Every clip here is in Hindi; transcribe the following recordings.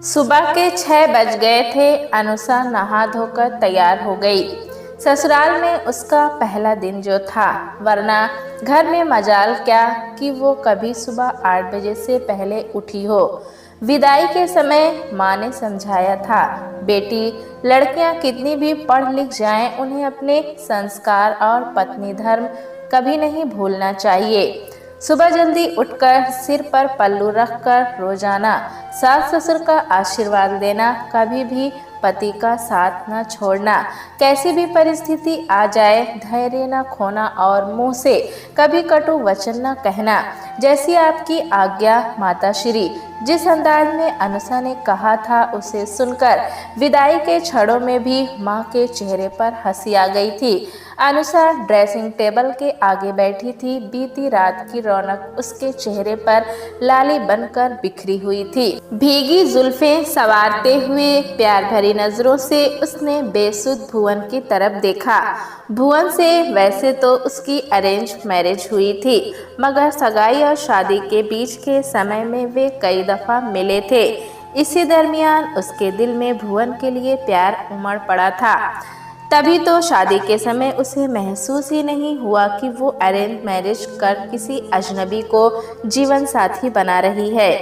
सुबह के 6 बज गए थे। अनुषा नहा धोकर तैयार हो गई। ससुराल में उसका पहला दिन जो था, वरना घर में मजाल क्या कि वो कभी सुबह 8 बजे से पहले उठी हो। विदाई के समय माँ ने समझाया था, बेटी, लड़कियां कितनी भी पढ़ लिख जाएं, उन्हें अपने संस्कार और पत्नी धर्म कभी नहीं भूलना चाहिए। सुबह जल्दी उठकर सिर पर पल्लू रखकर रोजाना सास ससुर का आशीर्वाद देना, कभी भी पति का साथ न छोड़ना, कैसी भी परिस्थिति आ जाए धैर्य न खोना और मुंह से कभी कटु वचन न कहना। जैसी आपकी आज्ञा माताश्री। जिस अंदाज में अनुषा ने कहा था, उसे सुनकर विदाई के क्षणों में भी माँ के चेहरे पर हंसी आ गई थी। अनुषा ड्रेसिंग टेबल के आगे बैठी थी। बीती रात की रौनक उसके चेहरे पर लाली बनकर बिखरी हुई थी। भीगी जुल्फें संवारते हुए प्यार भरी नजरों से उसने बेसुध भुवन की तरफ देखा। भुवन से वैसे तो उसकी अरेंज मैरिज हुई थी, मगर सगाई और शादी के बीच के समय में वे कई दफा मिले थे। इसी दरमियान उसके दिल में भुवन के लिए प्यार उमड़ पड़ा था। तभी तो शादी के समय उसे महसूस ही नहीं हुआ कि वो अरेंज मैरिज कर किसी अजनबी को जीवन साथी बना रही है।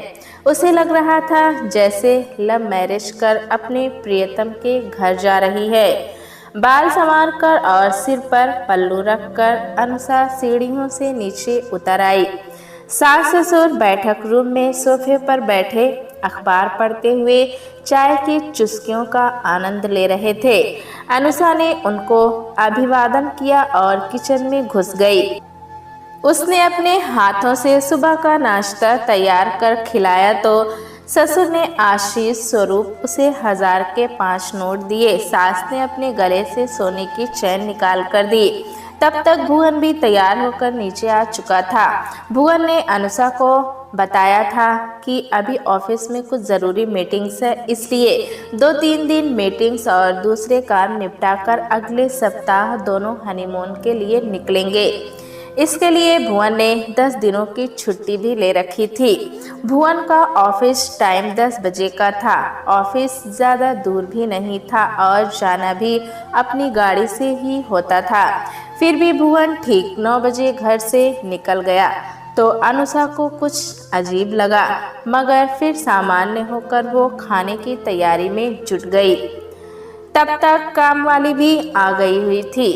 उसे लग रहा था जैसे लव मैरिज कर अपने प्रियतम के घर जा रही है। बाल संवार कर और सिर पर पल्लू रखकर अनुषा सीढ़ियों से नीचे उतर आई। सास ससुर बैठक रूम में सोफे पर बैठे अखबार पढ़ते हुए चाय की चुस्कियों का आनंद ले रहे थे। अनुषा ने उनको अभिवादन किया और किचन में घुस गई। उसने अपने हाथों से सुबह का नाश्ता तैयार कर खिलाया तो ससुर ने आशीष स्वरूप उसे 1000 के 5 नोट दिए। सास ने अपने गले से सोने की चैन निकाल कर दी। तब तक भुवन भी तैयार होकर नीचे आ चुका था। भुवन ने अनुषा को बताया था कि अभी ऑफिस में कुछ ज़रूरी मीटिंग्स है, इसलिए 2-3 दिन मीटिंग्स और दूसरे काम निपटाकर अगले सप्ताह दोनों हनीमून के लिए निकलेंगे। इसके लिए भुवन ने 10 दिनों की छुट्टी भी ले रखी थी। भुवन का ऑफिस टाइम 10 बजे का था। ऑफिस ज़्यादा दूर भी नहीं था और जाना भी अपनी गाड़ी से ही होता था। फिर भी भुवन ठीक 9 बजे घर से निकल गया तो अनुषा को कुछ अजीब लगा, मगर फिर सामान्य होकर वो खाने की तैयारी में जुट गई। तब तक काम वाली भी आ गई हुई थी।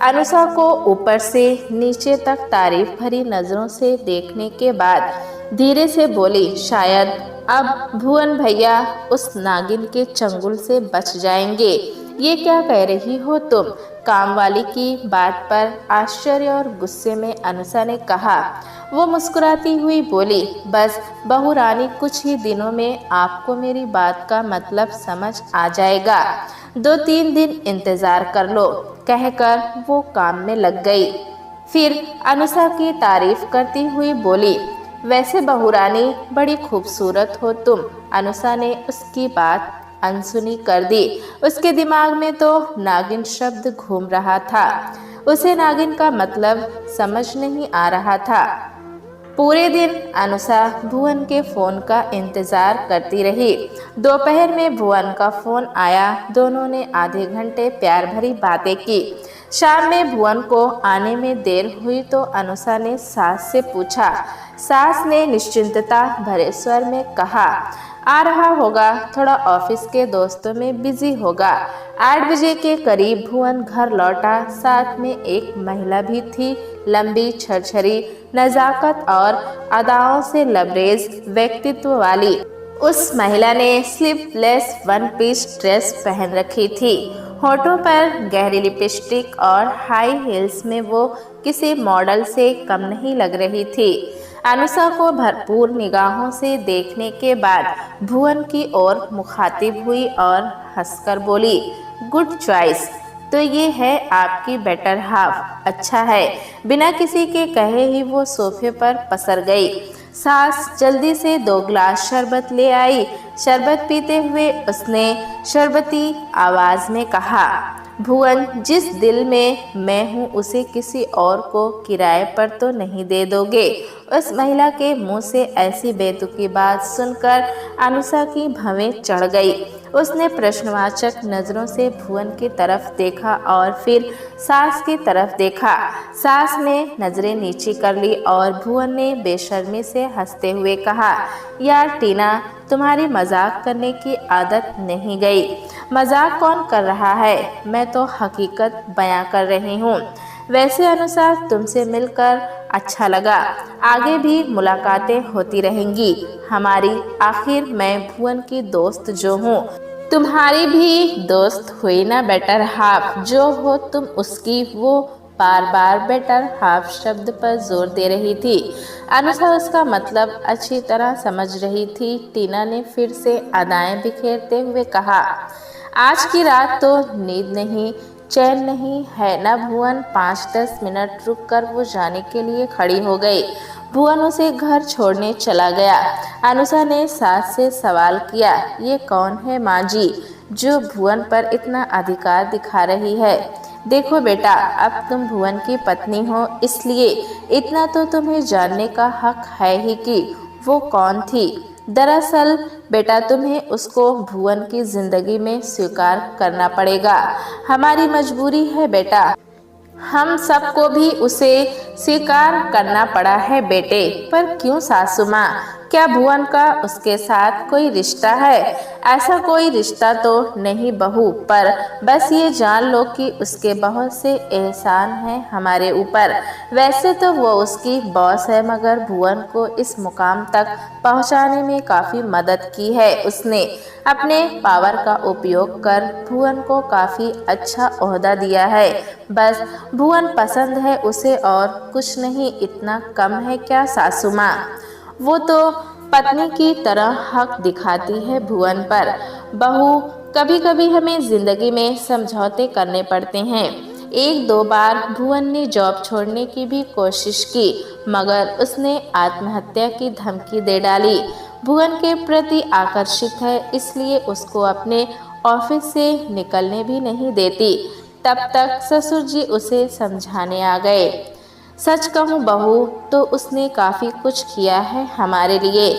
अनुषा को ऊपर से नीचे तक तारीफ भरी नजरों से देखने के बाद धीरे से बोली, शायद अब भुवन भैया उस नागिन के चंगुल से बच जाएंगे। ये क्या कह रही हो तुम? काम वाली की बात पर आश्चर्य और गुस्से में अनुषा ने कहा। वो मुस्कुराती हुई बोली, बस बहू रानी, कुछ ही दिनों में आपको मेरी बात का मतलब समझ आ जाएगा। 2-3 दिन इंतजार कर लो, कहकर वो काम में लग गई। फिर अनुषा की तारीफ करती हुई बोली, वैसे बहू रानी बड़ी खूबसूरत हो तुम। अनुषा ने उसकी बात अनसुनी कर दी। उसके दिमाग में तो नागिन शब्द घूम रहा था। उसे नागिन का मतलब समझ नहीं आ रहा था। पूरे दिन अनुषा भुवन के फोन का इंतजार करती रही। दोपहर में भुवन का फोन आया। दोनों ने आधे घंटे प्यार भरी बातें की। शाम में भुवन को आने में देर हुई तो अनुषा ने सास से पूछा। सास ने निश्चिंतता भरे स्वर में कहा, आ रहा होगा, थोड़ा ऑफिस के दोस्तों में बिजी होगा। 8 बजे के करीब भुवन घर लौटा। साथ में एक महिला भी थी, लंबी, छरछरी, नजाकत और अदाओं से लबरेज व्यक्तित्व वाली। उस महिला ने स्लीवलेस वन पीस ड्रेस पहन रखी थी। होठों पर गहरी लिपस्टिक और हाई हील्स में वो किसी मॉडल से कम नहीं लग रही थी। अनुषा को भरपूर निगाहों से देखने के बाद भुवन की ओर मुखातिब हुई और हंसकर बोली, गुड चॉइस। तो ये है आपकी बेटर हाफ, अच्छा है। बिना किसी के कहे ही वो सोफे पर पसर गई। सास जल्दी से 2 गिलास शरबत ले आई। शरबत पीते हुए उसने शरबती आवाज में कहा, भुवन, जिस दिल में मैं हूँ उसे किसी और को किराए पर तो नहीं दे दोगे? उस महिला के मुंह से ऐसी बेतुकी बात सुनकर अनुषा की भवें चढ़ गई। उसने प्रश्नवाचक नजरों से भुवन की तरफ देखा और फिर सास की तरफ देखा। सास ने नजरें नीची कर ली और भुवन ने बेशर्मी से हंसते हुए कहा, यार टीना, तुम्हारी मजाक करने की आदत नहीं गई। मजाक कौन कर रहा है? मैं तो हकीकत बयां कर रही हूँ। वैसे अनुसार तुमसे मिलकर अच्छा लगा। आगे भी मुलाकातें होती रहेंगी हमारी। आखिर मैं भुवन की दोस्त जो हूँ, तुम्हारी भी दोस्त हुई ना बेटर हाफ जो हो तुम उसकी। वो बार बार बेटर हाफ शब्द पर जोर दे रही थी। अनुषा उसका मतलब अच्छी तरह समझ रही थी। टीना ने फिर से अदाएं बिखेरते हुए कहा, आज की रात तो नींद नहीं, चैन नहीं है ना भुवन? 5-10 मिनट रुक कर वो जाने के लिए खड़ी हो गई। भुवन उसे घर छोड़ने चला गया। अनुषा ने सास से सवाल किया, ये कौन है माँ जी जो भुवन पर इतना अधिकार दिखा रही है? देखो बेटा, अब तुम भुवन की पत्नी हो, इसलिए इतना तो तुम्हें जानने का हक है ही कि वो कौन थी। दरअसल बेटा, तुम्हें उसको भुवन की जिंदगी में स्वीकार करना पड़ेगा। हमारी मजबूरी है बेटा। हम सबको भी उसे स्वीकार करना पड़ा है बेटे। पर क्यों सासू माँ? क्या भुवन का उसके साथ कोई रिश्ता है? ऐसा कोई रिश्ता तो नहीं बहू, पर बस ये जान लो कि उसके बहुत से एहसान हैं हमारे ऊपर। वैसे तो वो उसकी बॉस है, मगर भुवन को इस मुकाम तक पहुंचाने में काफ़ी मदद की है उसने। अपने पावर का उपयोग कर भुवन को काफ़ी अच्छा ओहदा दिया है। बस भुवन पसंद है उसे और कुछ नहीं। इतना कम है क्या सासू माँ? वो तो पत्नी की तरह हक दिखाती है भुवन पर। बहू, कभी कभी हमें जिंदगी में समझौते करने पड़ते हैं। 1-2 बार भुवन ने जॉब छोड़ने की भी कोशिश की, मगर उसने आत्महत्या की धमकी दे डाली। भुवन के प्रति आकर्षित है, इसलिए उसको अपने ऑफिस से निकलने भी नहीं देती। तब तक ससुर जी उसे समझाने आ गए। सच कहूँ बहू, तो उसने काफ़ी कुछ किया है हमारे लिए।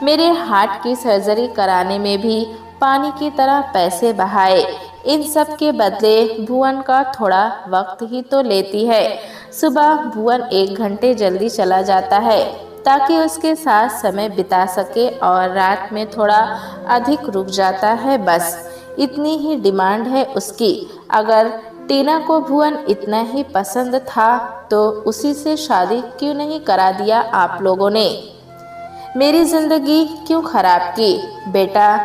मेरे हार्ट की सर्जरी कराने में भी पानी की तरह पैसे बहाए। इन सब के बदले भुवन का थोड़ा वक्त ही तो लेती है। सुबह भुवन 1 घंटे जल्दी चला जाता है ताकि उसके साथ समय बिता सके और रात में थोड़ा अधिक रुक जाता है। बस इतनी ही डिमांड है उसकी। अगर टीना को भुवन इतना ही पसंद था तो उसी से शादी क्यों नहीं करा दिया आप लोगों ने? मेरी जिंदगी क्यों खराब की? बेटा,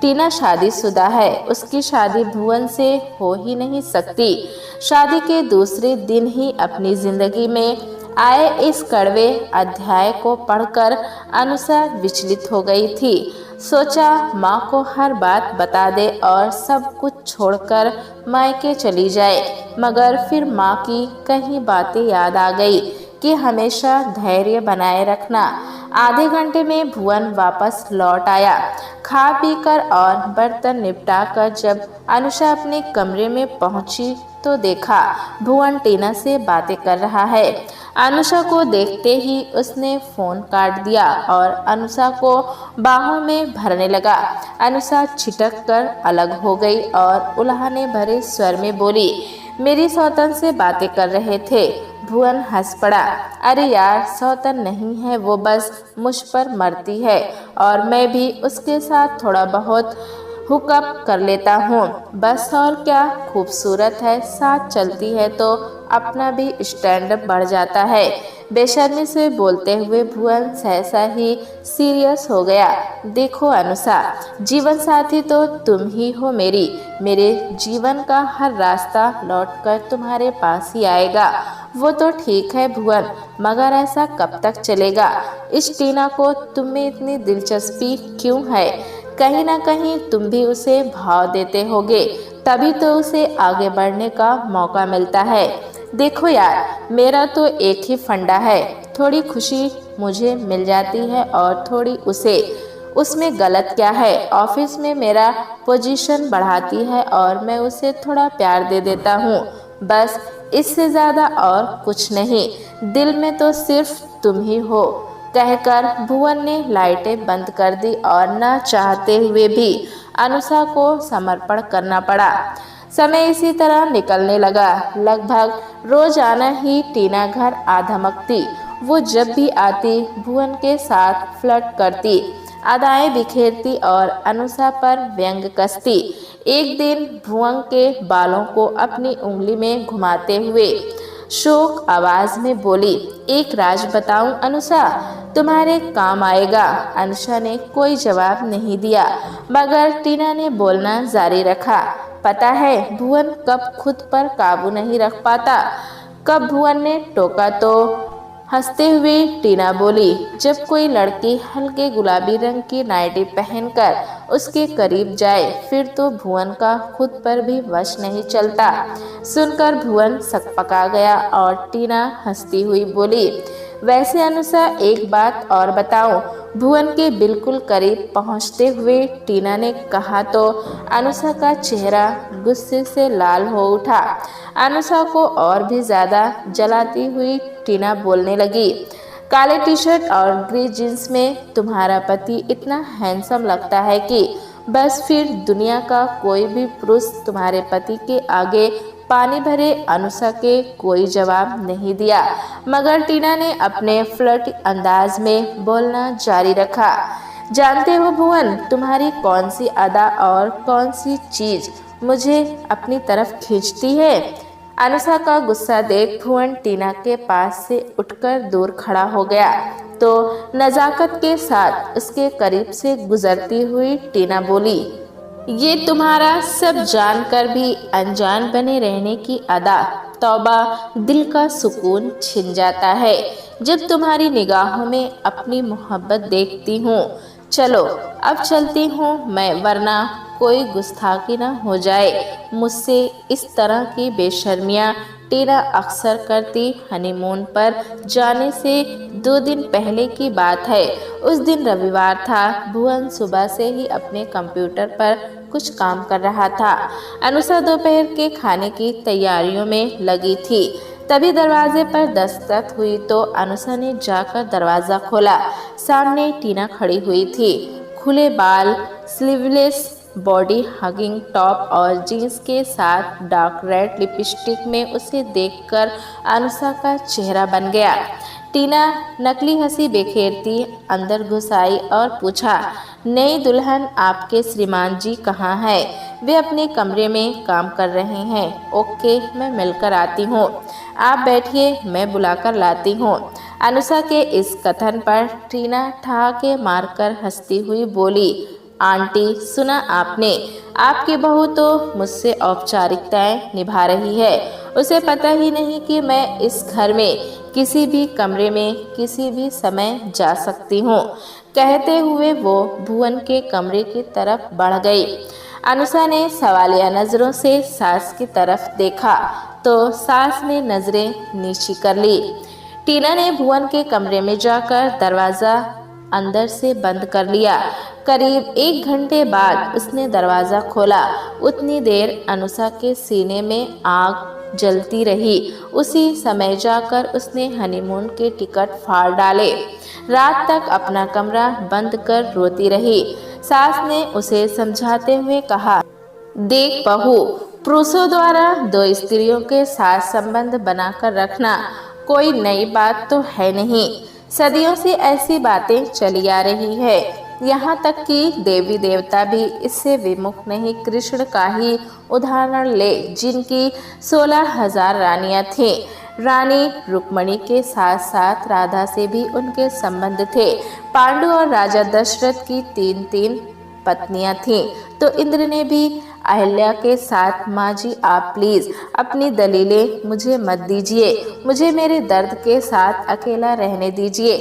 टीना शादीशुदा है, उसकी शादी भुवन से हो ही नहीं सकती। शादी के दूसरे दिन ही अपनी जिंदगी में आए इस कड़वे अध्याय को पढ़कर अनुषा विचलित हो गई थी। सोचा माँ को हर बात बता दे और सब कुछ छोड़कर मायके चली जाए, मगर फिर माँ की कई बातें याद आ गई कि हमेशा धैर्य बनाए रखना। आधे घंटे में भुवन वापस लौट आया। खा पी कर और बर्तन निपटा कर जब अनुषा अपने कमरे में पहुंची तो देखा भुवन टीना से बातें कर रहा है। अनुषा को देखते ही उसने फोन काट दिया और अनुषा को बाहों में भरने लगा। अनुषा छिटक कर अलग हो गई और उल्हाने भरे स्वर में बोली, मेरी सौतन से बातें कर रहे थे। भुवन हंस पड़ा। अरे यार, सौतन नहीं है वो, बस मुझ पर मरती है और मैं भी उसके साथ थोड़ा बहुत हुकअप कर लेता हूँ, बस और क्या। खूबसूरत है, साथ चलती है तो अपना भी स्टैंडअप बढ़ जाता है। बेशर्मी से बोलते हुए भुवन सहसा ही सीरियस हो गया। देखो अनुषा, जीवन साथी तो तुम ही हो मेरी। मेरे जीवन का हर रास्ता लौटकर तुम्हारे पास ही आएगा। वो तो ठीक है भुवन, मगर ऐसा कब तक चलेगा? इस टीना को तुम में इतनी दिलचस्पी क्यों है? कहीं ना कहीं तुम भी उसे भाव देते होगे, तभी तो उसे आगे बढ़ने का मौका मिलता है। देखो यार, मेरा तो एक ही फंडा है, थोड़ी खुशी मुझे मिल जाती है और थोड़ी उसे। उसमें गलत क्या है? ऑफिस में मेरा पोजीशन बढ़ाती है और मैं उसे थोड़ा प्यार दे देता हूँ, बस इससे ज्यादा और कुछ नहीं। दिल में तो सिर्फ तुम ही हो। कहकर भुवन ने लाइटें बंद कर दी और न चाहते हुए भी अनुषा को समर्पण करना पड़ा। समय इसी तरह निकलने लगा। लगभग रोजाना ही टीना घर आ धमकती। वो जब भी आती भुवन के साथ फ्लर्ट करती, अदाएं बिखेरती और अनुषा पर व्यंग कसती। एक दिन भुवन के बालों को अपनी उंगली में घुमाते हुए शोक आवाज में बोली, एक राज बताऊं अनुषा, तुम्हारे काम आएगा। अनुषा ने कोई जवाब नहीं दिया, मगर टीना ने बोलना जारी रखा। पता है भुवन कब खुद पर काबू नहीं रख पाता। कब भुवन ने टोका तो हंसते हुए टीना बोली, जब कोई लड़की हल्के गुलाबी रंग की नाइटी पहनकर उसके करीब जाए फिर तो भुवन का खुद पर भी वश नहीं चलता। सुनकर भुवन सकपका गया और टीना हंसती हुई बोली, वैसे अनुषा एक बात और बताओ। भुवन के बिल्कुल करीब पहुंचते हुए टीना ने कहा तो अनुषा का चेहरा गुस्से से लाल हो उठा। अनुषा को और भी ज्यादा जलाती हुई टीना बोलने लगी, काले टी शर्ट और ग्रे जींस में तुम्हारा पति इतना हैंडसम लगता है कि बस फिर दुनिया का कोई भी पुरुष तुम्हारे पति के आगे पानी भरे। अनुषा के कोई जवाब नहीं दिया, मगर टीना ने अपने फ्लर्ट अंदाज में बोलना जारी रखा, जानते हो भुवन, तुम्हारी कौन सी अदा और कौन सी चीज मुझे अपनी तरफ खींचती है। अनुषा का गुस्सा देख भुवन टीना के पास से उठकर दूर खड़ा हो गया तो नजाकत के साथ उसके करीब से गुजरती हुई टीना बोली, ये तुम्हारा सब जानकर भी अनजान बने रहने की अदा, तौबा, दिल का सुकून छिन जाता है जब तुम्हारी निगाहों में अपनी मोहब्बत देखती हूँ। चलो अब चलती हूँ मैं, वरना कोई गुस्ताखी न हो जाए मुझसे। इस तरह की बेशर्मियाँ टीना अक्सर करती। हनीमून पर जाने से 2 दिन पहले की बात है। उस दिन रविवार था। भुवन सुबह से ही अपने कंप्यूटर पर कुछ काम कर रहा था। अनुषा दोपहर के खाने की तैयारियों में लगी थी। तभी दरवाजे पर दस्तक हुई तो अनुषा ने जाकर दरवाजा खोला। सामने टीना खड़ी हुई थी। खुले बाल, स्लीवलेस बॉडी, हगिंग टॉप और जीन्स के साथ डार्क रेड लिपस्टिक में उसे देखकर अनुषा का चेहरा बन गया। टीना नकली हंसी बिखेरती अंदर घुस आई और पूछा, नई दुल्हन आपके श्रीमान जी कहाँ है? वे अपने कमरे में काम कर रहे हैं। ओके, मैं मिलकर आती हूँ। आप बैठिए, मैं बुलाकर लाती हूँ। अनुषा के इस कथन पर टीना ठहाके मारकर हंसती हुई बोली, आंटी सुना आपने, आपकी बहू तो मुझसे औपचारिकताएं निभा रही है। उसे पता ही नहीं कि मैं इस घर में किसी भी कमरे में किसी भी समय जा सकती हूँ। कहते हुए वो भुवन के कमरे की तरफ बढ़ गई। अनुषा ने सवालिया नजरों से सास की तरफ देखा तो सास ने नजरें नीची कर ली। टीना ने भुवन के कमरे में जाकर दरवाजा अंदर से बंद कर लिया। करीब 1 घंटे बाद उसने दरवाजा खोला। उतनी देर अनुषा के सीने में आग जलती रही। उसी समय जाकर उसने हनीमून के टिकट फाड़ डाले। रात तक अपना कमरा बंद कर रोती रही। सास ने उसे समझाते हुए कहा, देख बहू, पुरुषों द्वारा 2 स्त्रियों के साथ संबंध बनाकर रखना कोई नई बात तो है नहीं। सदियों से ऐसी बातें चली आ रही है। यहाँ तक कि देवी देवता भी इससे विमुख नहीं। कृष्ण का ही उदाहरण ले, जिनकी 16,000 रानियां थीं। रानी रुक्मणी के साथ साथ राधा से भी उनके संबंध थे। पांडु और राजा दशरथ की 3-3 पत्नियां थीं। तो इंद्र ने भी अहिल्या के साथ, माँ जी आप प्लीज अपनी दलीलें मुझे मत दीजिए, मुझे मेरे दर्द के साथ अकेला रहने दीजिए।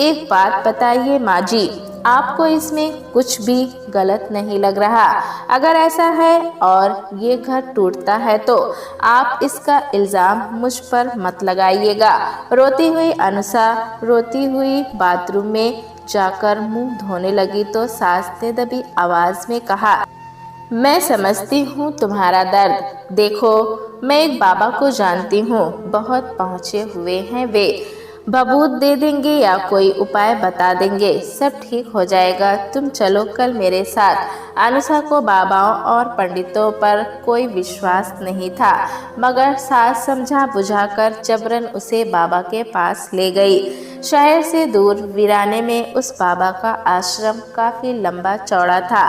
एक बात बताइए माँ जी, आपको इसमें कुछ भी गलत नहीं लग रहा? अगर ऐसा है और ये घर टूटता है तो आप इसका इल्जाम मुझ पर मत लगाइएगा। रोती हुई अनुषा रोती हुई बाथरूम में जाकर मुंह धोने लगी तो सास ने दबी आवाज में कहा, मैं समझती हूँ तुम्हारा दर्द। देखो, मैं एक बाबा को जानती हूँ, बहुत पहुँचे हुए हैं वे। भभूत दे देंगे या कोई उपाय बता देंगे, सब ठीक हो जाएगा। तुम चलो कल मेरे साथ। अनुषा को बाबाओं और पंडितों पर कोई विश्वास नहीं था, मगर सास समझा बुझाकर जबरन उसे बाबा के पास ले गई। शहर से दूर वीराने में उस बाबा का आश्रम काफी लंबा चौड़ा था।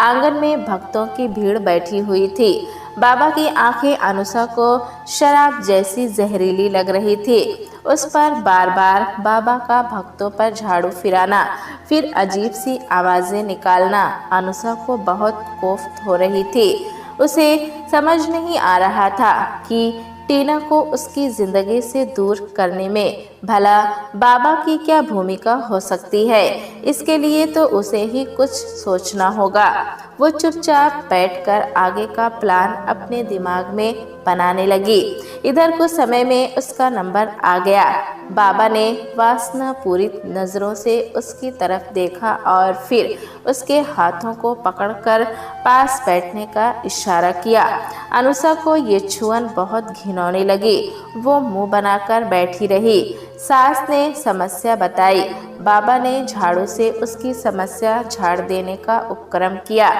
आंगन में भक्तों की भीड़ बैठी हुई थी। बाबा की आंखें अनुषा को शराब जैसी जहरीली लग रही थी। उस पर बार बार बाबा का भक्तों पर झाड़ू फिराना, फिर अजीब सी आवाजें निकालना अनुषा को बहुत कोफ्त हो रही थी। उसे समझ नहीं आ रहा था कि टीना को उसकी जिंदगी से दूर करने में भला बाबा की क्या भूमिका हो सकती है। इसके लिए तो उसे ही कुछ सोचना होगा। वो चुपचाप बैठकर आगे का प्लान अपने दिमाग में बनाने लगी। इधर कुछ समय में उसका नंबर आ गया। बाबा ने वासना पूरी नजरों से उसकी तरफ देखा और फिर उसके हाथों को पकड़कर पास बैठने का इशारा किया। अनुषा को ये छुअन बहुत घिनौनी लगी। वो मुंह बनाकर बैठी रही। सास ने समस्या बताई। बाबा ने झाड़ू से उसकी समस्या झाड़ देने का उपक्रम किया।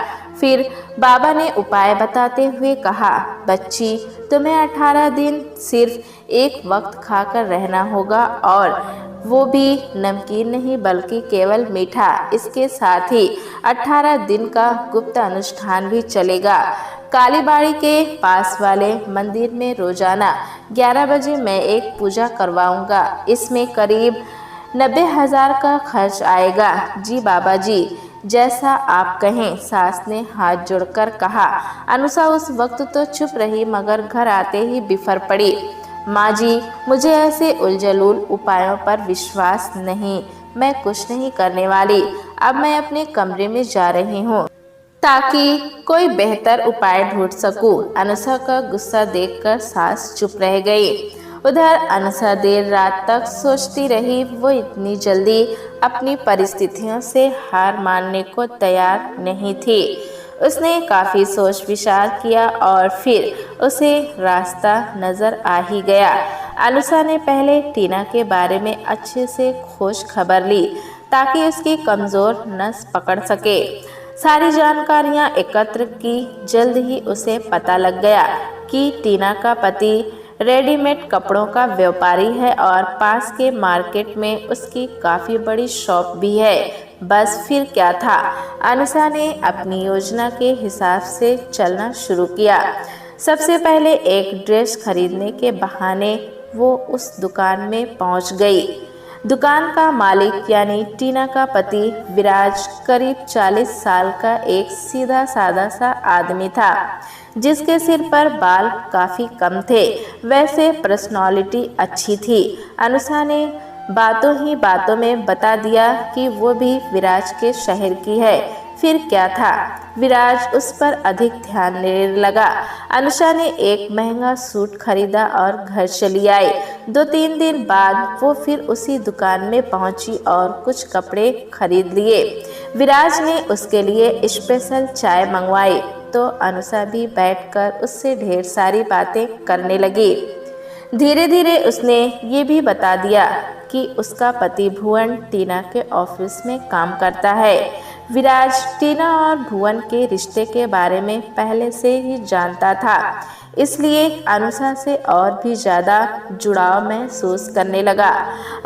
फिर बाबा ने उपाय बताते हुए कहा, बच्ची, तुम्हें 18 दिन सिर्फ एक वक्त खाकर रहना होगा, और वो भी नमकीन नहीं बल्कि केवल मीठा। इसके साथ ही 18 दिन का गुप्त अनुष्ठान भी चलेगा। कालीबाड़ी के पास वाले मंदिर में रोजाना 11 बजे मैं एक पूजा करवाऊंगा। इसमें करीब 90,000 का खर्च आएगा। जी बाबा जी, जैसा आप कहें, सास ने हाथ जोड़कर कहा। अनुषा उस वक्त तो चुप रही, मगर घर आते ही बिफर पड़ी। माँ जी, मुझे ऐसे उलझलूल उपायों पर विश्वास नहीं। मैं कुछ नहीं करने वाली। अब मैं अपने कमरे में जा रही हूँ ताकि कोई बेहतर उपाय ढूंढ सकूं। अनुषा का गुस्सा देखकर सास चुप रह गई। उधर अनुषा देर रात तक सोचती रही। वो इतनी जल्दी अपनी परिस्थितियों से हार मानने को तैयार नहीं थी। उसने काफी सोच विचार किया और फिर उसे रास्ता नजर आ ही गया। अनुषा ने पहले टीना के बारे में अच्छे से खोज खबर ली ताकि उसकी कमजोर नस पकड़ सके। सारी जानकारियां एकत्र की। जल्द ही उसे पता लग गया कि टीना का पति रेडीमेड कपड़ों का व्यापारी है और पास के मार्केट में उसकी काफ़ी बड़ी शॉप भी है। बस फिर क्या था। अनुषा ने अपनी योजना के हिसाब से चलना शुरू किया। सबसे पहले एक ड्रेस खरीदने के बहाने वो उस दुकान में पहुंच गई। दुकान का मालिक यानी टीना का पति विराज करीब 40 साल का एक सीधा सादा सा आदमी था, जिसके सिर पर बाल काफी कम थे। वैसे पर्सनालिटी अच्छी थी। अनुषा ने बातों ही बातों में बता दिया कि वो भी विराज के शहर की है। फिर क्या था, विराज उस पर अधिक ध्यान देने लगा। अनुषा ने एक महंगा सूट खरीदा और घर चली आई। 2-3 दिन बाद वो फिर उसी दुकान में पहुंची और कुछ कपड़े खरीद लिए। विराज ने उसके लिए स्पेशल चाय मंगवाई तो अनुषा भी बैठकर उससे ढेर सारी बातें करने लगी। धीरे धीरे उसने ये भी बता दिया कि उसका पति भुवन टीना के ऑफिस में काम करता है। विराज टीना और भुवन के रिश्ते के बारे में पहले से ही जानता था, इसलिए अनुषा से और भी ज़्यादा जुड़ाव महसूस करने लगा।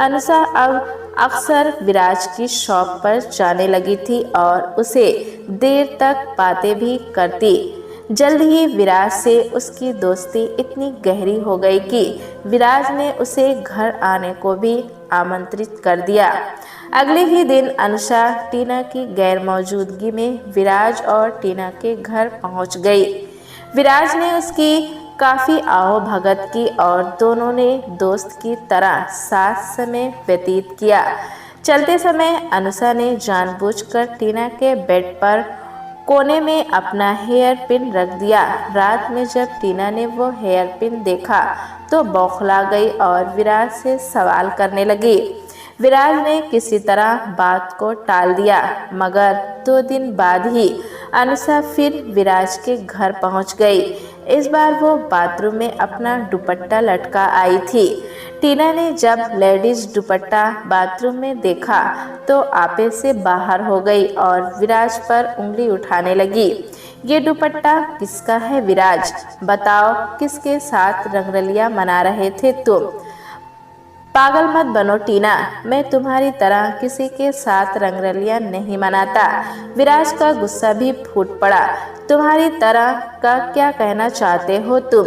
अनुषा अब अक्सर विराज की शॉप पर जाने लगी थी और उसे देर तक बातें भी करती। जल्द ही विराज से उसकी दोस्ती इतनी गहरी हो गई कि विराज ने उसे घर आने को भी आमंत्रित कर दिया। अगले ही दिन अनुषा टीना की गैर मौजूदगी में विराज और टीना के घर पहुंच गई। विराज ने उसकी काफ़ी आओभगत की और दोनों ने दोस्त की तरह साथ समय व्यतीत किया। चलते समय अनुषा ने जानबूझकर टीना के बेड पर कोने में अपना हेयर पिन रख दिया। रात में जब टीना ने वो हेयर पिन देखा तो बौखला गई और विराज से सवाल करने लगी। विराज ने किसी तरह बात को टाल दिया, मगर 2 दिन बाद ही अनुषा फिर विराज के घर पहुंच गई। इस बार वो बाथरूम में अपना दुपट्टा लटका आई थी। टीना ने जब लेडीज दुपट्टा बाथरूम में देखा तो आपे से बाहर हो गई और विराज पर उंगली उठाने लगी। ये दुपट्टा किसका है विराज? बताओ, किसके साथ रंगरलिया मना रहे थे तुम? पागल मत बनो टीना, मैं तुम्हारी तरह किसी के साथ रंगरलिया नहीं मनाता। विराज का गुस्सा भी फूट पड़ा। तुम्हारी तरह का क्या कहना चाहते हो तुम?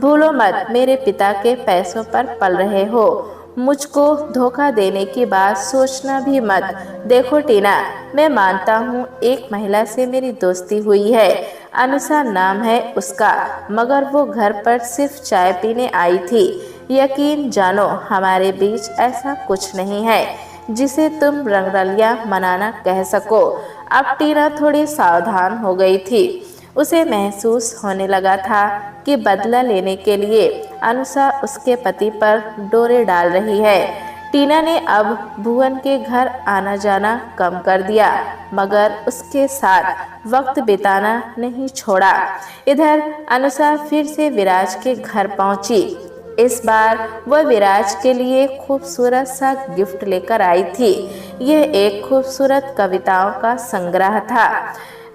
भूलो मत, मेरे पिता के पैसों पर पल रहे हो। मुझको धोखा देने की बात सोचना भी मत। देखो टीना, मैं मानता हूँ एक महिला से मेरी दोस्ती हुई है, अनुषा नाम है उसका, मगर वो घर पर सिर्फ चाय पीने आई थी। यकीन जानो, हमारे बीच ऐसा कुछ नहीं है जिसे तुम रंगरलिया मनाना कह सको। अब टीना थोड़ी सावधान हो गई थी। उसे महसूस होने लगा था कि बदला लेने के लिए अनुषा उसके पति पर डोरे डाल रही है। टीना ने अब भुवन के घर आना जाना कम कर दिया, मगर उसके साथ वक्त बिताना नहीं छोड़ा। इधर अनुषा फिर से विराज के घर पहुंची। इस बार वह विराज के लिए खूबसूरत सा गिफ्ट लेकर आई थी। यह एक खूबसूरत कविताओं का संग्रह था।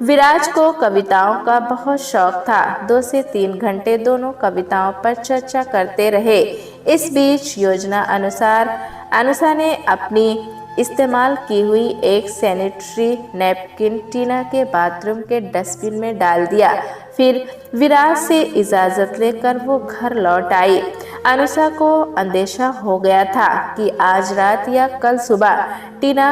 विराज को कविताओं का बहुत शौक था। 2 से 3 घंटे दोनों कविताओं पर चर्चा करते रहे। इस बीच योजना अनुसार अनुषा ने अपनी इस्तेमाल की हुई एक सैनिटरी नैपकिन टीना के बाथरूम के डस्टबिन में डाल दिया। फिर विराज से इजाज़त लेकर वो घर लौट आई। अनुषा को अंदेशा हो गया था कि आज रात या कल सुबह टीना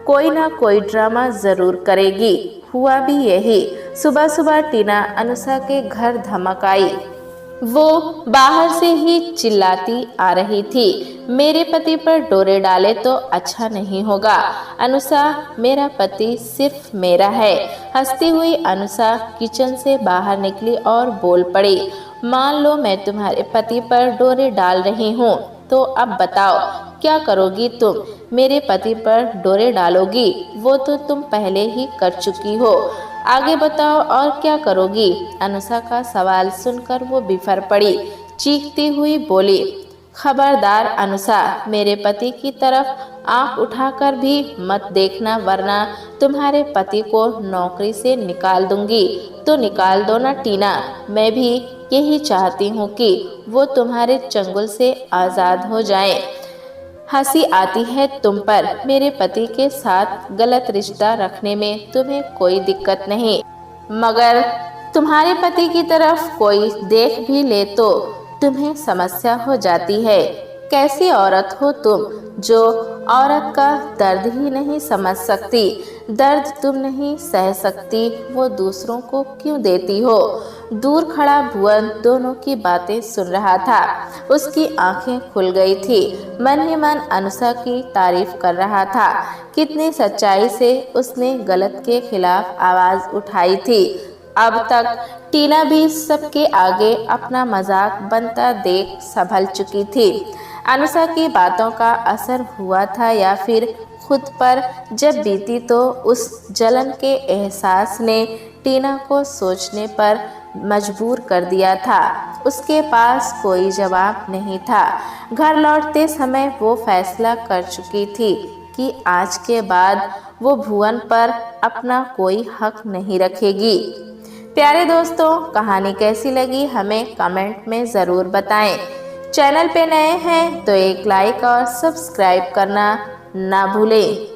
कोई ना कोई ड्रामा जरूर करेगी। हुआ भी यही। सुबह सुबह टीना अनुषा के घर धमक आई। वो बाहर से ही चिल्लाती आ रही थी, मेरे पति पर डोरे डाले तो अच्छा नहीं होगा। अनुषा, मेरा पति सिर्फ मेरा है। हंसती हुई अनुषा किचन से बाहर निकली और बोल पड़ी, मान लो मैं तुम्हारे पति पर डोरे डाल रही हूँ, तो अब बताओ क्या करोगी तुम? मेरे पति पर डोरे डालोगी? वो तो तुम पहले ही कर चुकी हो। आगे बताओ और क्या करोगी? अनुषा का सवाल सुनकर वो बिफर पड़ी। चीखती हुई बोली, खबरदार अनुषा, मेरे पति की तरफ आंख उठाकर भी मत देखना, वरना तुम्हारे पति को नौकरी से निकाल दूंगी। तो निकाल दो ना टीना, मैं भी यही चाहती हूँ कि वो तुम्हारे चंगुल से आज़ाद हो जाएं। हंसी आती है तुम पर। मेरे पति के साथ गलत रिश्ता रखने में तुम्हें कोई दिक्कत नहीं, मगर तुम्हारे पति की तरफ कोई देख भी ले तो तुम्हें समस्या हो जाती है। कैसी औरत हो तुम, जो औरत का दर्द ही नहीं समझ सकती? दर्द तुम नहीं सह सकती, वो दूसरों को क्यों देती हो? दूर खड़ा भुवन दोनों की बातें सुन रहा था। उसकी आंखें खुल गई थी। मन ही मन अनुषा की तारीफ कर रहा था। कितनी सच्चाई से उसने गलत के खिलाफ आवाज उठाई थी। अब तक टीना भी सबके आगे अपना मजाक बनता देख संभल चुकी थी। अनुषा की बातों का असर हुआ था या फिर खुद पर जब बीती तो उस जलन के एहसास ने टीना को सोचने पर मजबूर कर दिया था। उसके पास कोई जवाब नहीं था। घर लौटते समय वो फैसला कर चुकी थी कि आज के बाद वो भुवन पर अपना कोई हक नहीं रखेगी। प्यारे दोस्तों, कहानी कैसी लगी हमें कमेंट में ज़रूर बताएं। चैनल पे नए हैं तो एक लाइक और सब्सक्राइब करना ना भूलें।